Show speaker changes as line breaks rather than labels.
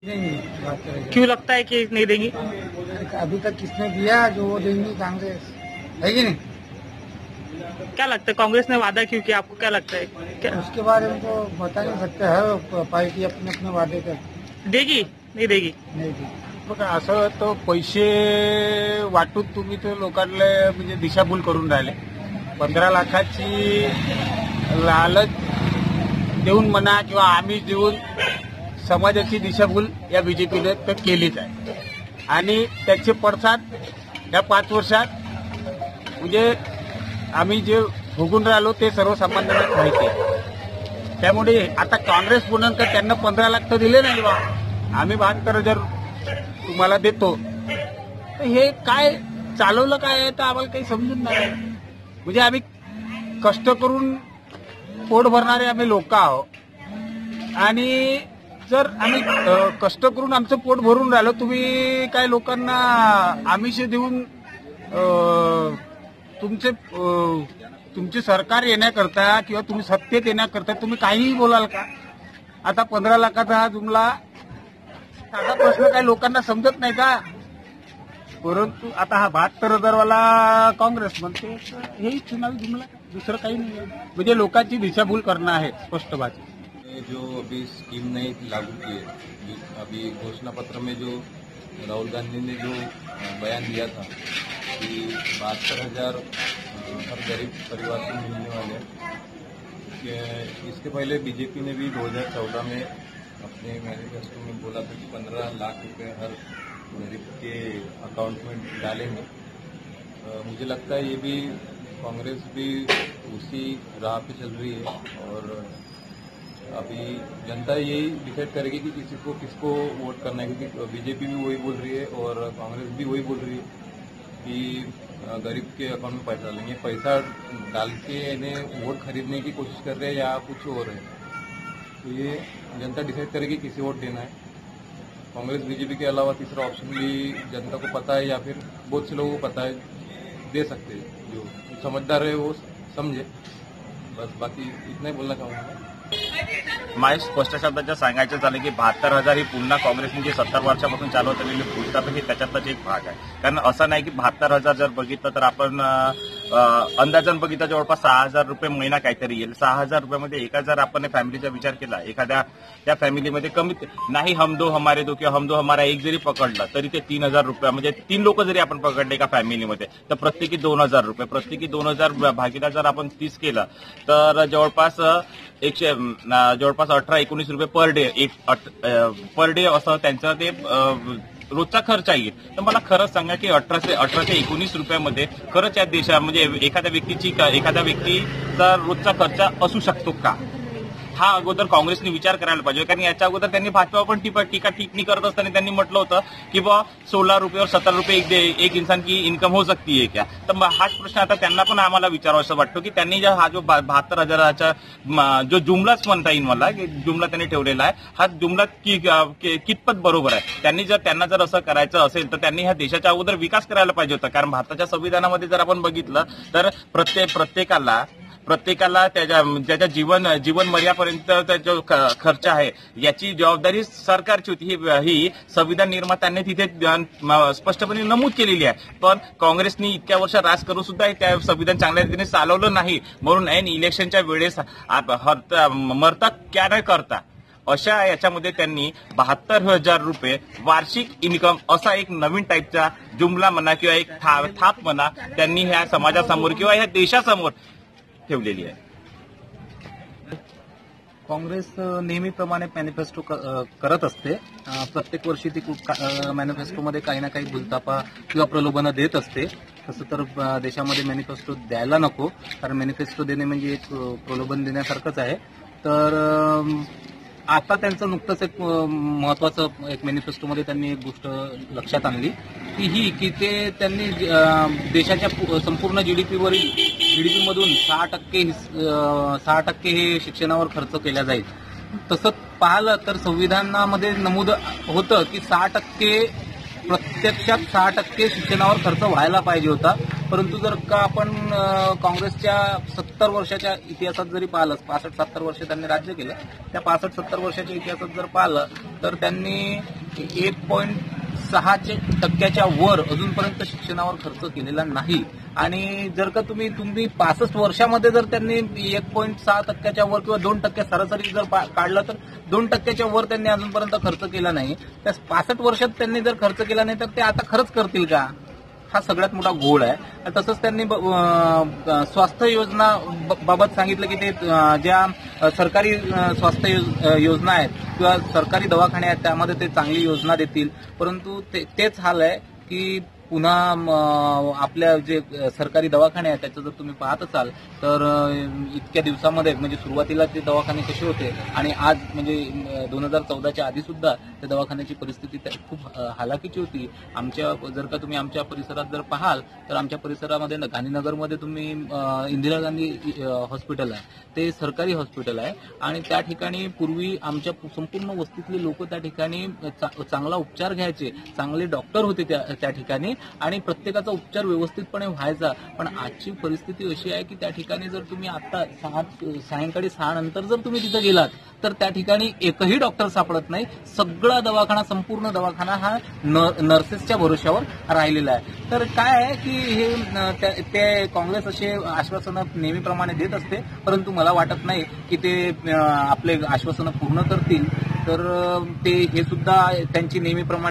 देंगे।
क्यों लगता है कि नहीं देंगी?
अभी तक किसने दिया जो वो देंगी कांग्रेस, है कि नहीं?
क्या लगता है कांग्रेस ने वादा क्यों किया, आपको क्या लगता है? क्या
उसके बारे में तो बता नहीं सकते, हर पार्टी अपने अपने वादे करते,
देगी नहीं देगी?
नहीं दी।
बघा असं तो पैसे वाटून तुम्ही तो लोकांना म्हणजे दिशाभूल करून राहिले। 15 लाखाची लालच देऊन म्हणा किंवा आम्ही देऊन समाजाची दिशाभूल या बीजेपीने तर केलीच आहे आणि त्याचे पडसाद या 5 वर्षात म्हणजे आम्ही जे भोगून राहिलो ते सर्वसामान्यांना माहिती आहे। त्यामुळे आता काँग्रेस म्हणून का त्यांना 15 लाख तर दिले नाही बा, आम्ही 72,000 तुम्हाला देतो, तर हे काय चालवलं काय आहे तर आम्हाला काही समजून नाही। म्हणजे आम्ही कष्ट करून पोट भरणारे आम्ही लोक आहोत आणि जर आम्ही कष्ट करून आमचं पोट भरून राहिलो, तुम्ही काय लोकांना आमिष देऊन तुमचे सरकार येण्याकरता किंवा तुम्ही सत्तेत येण्याकरता तुम्ही काहीही बोलाल का? आता 15 लाखाचा हा जुमला साधा प्रश्न काय लोकांना समजत नाही का? परंतु आता हा 72,000 वाला काँग्रेस म्हणते हे चुनावी जुमला, दुसरं काही नाही, म्हणजे लोकांची दिशाभूल करणं आहे स्पष्ट बात।
जो अभी स्कीम नहीं लागू की है, अभी घोषणा पत्र में जो राहुल गांधी ने जो बयान दिया था कि 72,000 हर गरीब परिवार को मिलने वाले, इसके पहले बीजेपी ने भी 2014 में अपने मैनिफेस्टो में बोला था कि 15 लाख रुपए हर गरीब के अकाउंट में डालेंगे। मुझे लगता है ये भी कांग्रेस भी उसी राह पे चल रही है और अभी जनता यही डिसाइड करेगी कि किसको वोट करना है, क्योंकि बीजेपी भी वही बोल रही है और कांग्रेस भी वही बोल रही है कि गरीब के अकाउंट में पैसा डालेंगे। पैसा डाल के इन्हें वोट खरीदने की कोशिश कर रहे हैं या कुछ और है, तो ये जनता डिसाइड करेगी किसे वोट देना है। कांग्रेस बीजेपी के अलावा तीसरा ऑप्शन भी जनता को पता है या फिर बहुत से लोगों को पता है, दे सकते हैं, जो समझदार है वो समझे। बस बाकी इतना ही बोलना चाहूँगा।
माझ्या स्पष्ट शब्दात सांगायचं झालं की 72,000 ही पुन्हा काँग्रेसने जे 70 वर्षापासून चालवत आलेली भूलतात ही त्याच्यातलाच एक भाग आहे। कारण असं नाही की 72,000 जर बघितलं तर आपण अंदाजान बघितलं जवळपास 6,000 रुपये महिना काहीतरी येईल। 6,000 रुपयामध्ये 1,000 आपण फॅमिलीचा विचार केला, एखाद्या त्या फॅमिलीमध्ये कमीत नाही हम दो हमारे दो किंवा हम दो हमारा एक जरी पकडला तरी ते 3,000 रुपये, म्हणजे 3 लोक जरी आपण पकडले एका फॅमिलीमध्ये तर प्रत्येकी 2,000 रुपये, प्रत्येकी 2,000 भागीदार जर आपण 30 केला तर जवळपास 18-19 रुपये पर डे असं त्यांचं ते रोजचा खर्च येईल। तर मला खरंच सांगा की 18 ते 19 रुपयामध्ये खरंच या देशात म्हणजे एखाद्या व्यक्तीचा रोजचा खर्च असू शकतो का? हा अगोदर काँग्रेसने विचार करायला पाहिजे। कारण याच्या अगोदर त्यांनी भाजपावर पण टीका टिप्पणी करत असताना त्यांनी म्हटलं होतं की बा 16 रुपये और 17 रुपये एक इंसान की इन्कम हो सकती है क्या? तर हाच प्रश्न आता त्यांना पण आम्हाला विचारावा वाटतो की त्यांनी हा जो 72,000चा जो जुमलाच म्हणता येईल मला, जुमला त्यांनी ठेवलेला आहे, हा जुमला कितपत बरोबर आहे? त्यांना जर असं करायचं असेल तर त्यांनी ह्या देशाच्या अगोदर विकास करायला पाहिजे होता। कारण भारताच्या संविधानामध्ये जर आपण बघितलं तर प्रत्येकाला त्याच्या जीवन मर्यापर्यंत जो खर्च आहे याची जबाबदारी सरकारची होती, ही संविधान निर्मात्यांनी तिथे स्पष्टपणे नमूद केलेली आहे। पण काँग्रेसनी इतक्या वर्ष राज करून सुद्धा त्या संविधान चांगल्या रीतीने चालवलं नाही, म्हणून ऐन इलेक्शनच्या वेळेस मरता क्या न करता अशा याच्यामध्ये त्यांनी 72,000 रुपये वार्षिक इन्कम असा एक नवीन टाईपचा जुमला म्हणा किंवा एक थाप म्हणा त्यांनी ह्या समाजासमोर किंवा ह्या देशासमोर ठेवलेली आहे।
काँग्रेस नेहमीप्रमाणे मॅनिफेस्टो करत असते, प्रत्येक वर्षी ती मॅनिफेस्टोमध्ये काही ना काही भूलथापा किंवा प्रलोभनं देत असते। तसं तर देशामध्ये मॅनिफेस्टो द्यायला नको, कारण मॅनिफेस्टो देणे म्हणजे एक प्रलोभन देण्यासारखंच आहे। तर आता त्यांचं नुकतंच एक महत्वाचं एक मॅनिफेस्टोमध्ये त्यांनी एक गोष्ट लक्षात आणली की त्यांनी देशाच्या संपूर्ण जीडीपीमधून 6% हे शिक्षणावर खर्च केला जाईल। तसं पाहिलं तर संविधानामध्ये नमूद होतं की 6% प्रत्यक्षात 6% शिक्षणावर खर्च व्हायला पाहिजे होता, परंतु जर का आपण काँग्रेसच्या 70 वर्षाच्या इतिहासात जरी पाहिलं, 65-70 वर्ष त्यांनी राज्य केलं, त्या 65-70 वर्षाच्या इतिहासात जर पाहिलं तर त्यांनी 1.6% वर अजूनपर्यंत शिक्षणावर खर्च केलेला नाही. आणि जर का तुम्ही 65 वर्षामध्ये जर त्यांनी 1.6% वर किंवा 2% सरासरी जर काढलं तर 2% वर त्यांनी अजूनपर्यंत खर्च केला नाही. त्या 65 वर्षात त्यांनी जर खर्च केला नाही तर ते आता खरंच करतील का, हा सगळ्यात मोठा घोळ आहे. तसंच त्यांनी स्वास्थ्य योजना बाबत सांगितलं की ते ज्या सरकारी स्वास्थ्य योजना आहेत किंवा सरकारी दवाखाने आहेत त्यामध्ये ते चांगली योजना देतील, परंतु तेच हाल आहे की पुन्हा आपल्या जे सरकारी दवाखाने आहेत त्याचं जर तुम्ही पाहत असाल तर इतक्या दिवसामध्ये म्हणजे सुरुवातीला ते दवाखाने कसे होते आणि आज म्हणजे 2014च्या आधी सुद्धा त्या दवाखान्याची परिस्थिती खूप हालाकीची होती. जर का तुम्ही आमच्या परिसरात जर पाहाल तर आमच्या परिसरामध्ये गांधीनगरमध्ये तुम्ही इंदिरा गांधी हॉस्पिटल आहे, ते सरकारी हॉस्पिटल आहे आणि त्या ठिकाणी पूर्वी आमच्या संपूर्ण वस्तीतले लोक त्या ठिकाणी चांगला उपचार घ्यायचे, चांगले डॉक्टर होते त्या ठिकाणी आणि प्रत्येकाचा उपचार व्यवस्थितपणे व्हायचा. पण आजची परिस्थिती अशी आहे की त्या ठिकाणी जर तुम्ही आता सायंकाळी 6 नंतर जर तुम्ही तिथे गेलात तर त्या ठिकाणी एकही डॉक्टर सापडत नाही. सगळा दवाखाना, संपूर्ण दवाखाना हा नर्सेसच्या भरोश्यावर राहिलेला आहे. तर काय आहे की हे ते काँग्रेस असे आश्वासनं नेहमीप्रमाणे देत असते, परंतु मला वाटत नाही की ते आपले आश्वासनं पूर्ण करतील. तर ते हे सुद्धा त्यांची नेहमीप्रमाणे